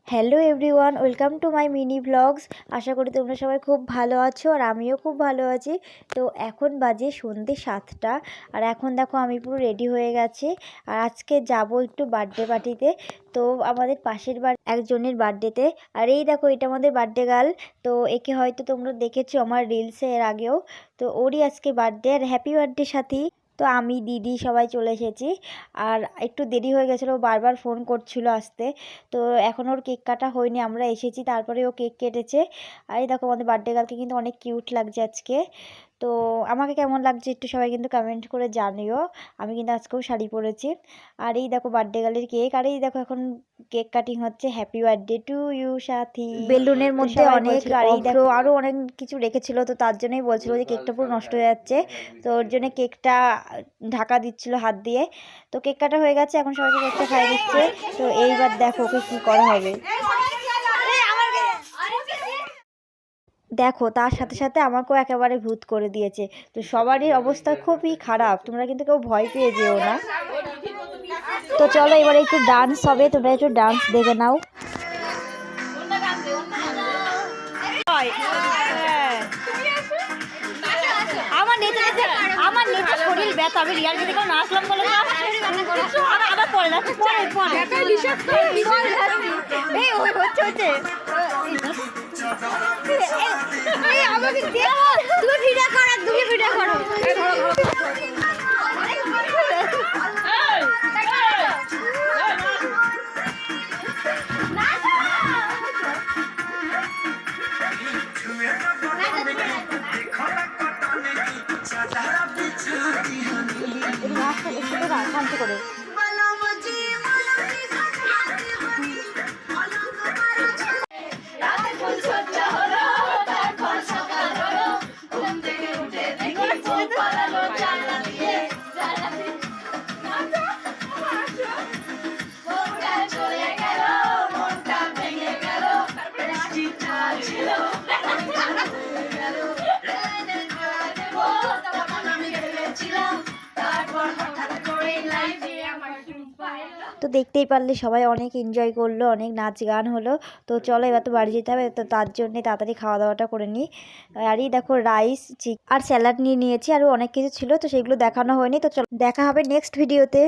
Hello everyone, welcome to my mini blogs. আশা করি তোমরা সবাই খুব ভালো আছো আর আমিও খুব ভালো আছি। তো এখন বাজে সন্ধ্যে 7টা আর এখন দেখো আমি পুরো রেডি হয়ে গেছি আর আজকে যাব একটু বার্থডে পার্টিতে। তো আমাদের পাশের একজনের বার্থডেতে। আর এই দেখো এটা আমাদের বার্থডে গার্ল। তো একে হয়তো তোমরা দেখেছো আমার রিলসে এর আগেও। তো ওরই আজকে বার্থডে আর হ্যাপি বার্থডে সাথী। তো আমি দিদি সবাই চলে এসেছি আর একটু দেরি হয়ে গেছিলো, বারবার ফোন করছিল আসতে। তো এখন ওর কেক কাটা হয়নি, আমরা এসেছি তারপরে ও কেক কেটেছে। আর এই দেখো আমাদের বার্থডে গার্লকে কিন্তু অনেক কিউট লাগছে আজকে। তো আমাকে কেমন লাগছে একটু সবাই কিন্তু কমেন্ট করে জানিও। আমি কিন্তু আজকেও শাড়ি পরেছি। আর এই দেখো বার্থডে গার্লের কেক, আর এই দেখো এখন কেক কাটিং হচ্ছে। হ্যাপি বার্থডে টু ইউ সাথী। বেলুনের মধ্যে অনেক আরও অনেক কিছু রেখেছিল, তো তার জন্যই বলছিল যে কেকটা পুরো নষ্ট হয়ে যাচ্ছে। তো ওর জন্য কেকটা ঢাকা দিচ্ছিল হাত দিয়ে। তো কেক কাটা হয়ে গেছে, এখন সবাইকে কেকটা খাইয়ে দিচ্ছে। তো এইবার দেখো ওকে কী করা হবে। দেখো তার সাথে সাথে আমাকেও একেবারে ভূত করে দিয়েছে। তো সবারই অবস্থা খুবই খারাপ, তোমরা কিন্তু কেউ ভয় পেয়ে যেও না। তো চলো এবারে একটু ডান্স হবে, তোমরা একটু ডান্স দেখে নাও। আমার নেচে শরীর ব্যথা, আমি রিয়াল যদি কেউ নাচলাম বলে আবার পরে যাচ্ছে হচ্ছে আমাকে তুমি ভিডিও করো, তুমি ভিডিও করো। করে তো দেখতেই পারলে সবাই অনেক এনজয় করলো, অনেক নাচ গান হলো। তো চলো এবার তো বাড়ি যেতে হবে, তো তার জন্যে তাড়াতাড়ি খাওয়া দাওয়াটা করে নিই। আর এই দেখো রাইস আর স্যালাড নিয়ে নিয়েছি, আরও অনেক কিছু ছিল, তো সেগুলো দেখানো হয়নি। তো চলো দেখা হবে নেক্সট ভিডিওতে।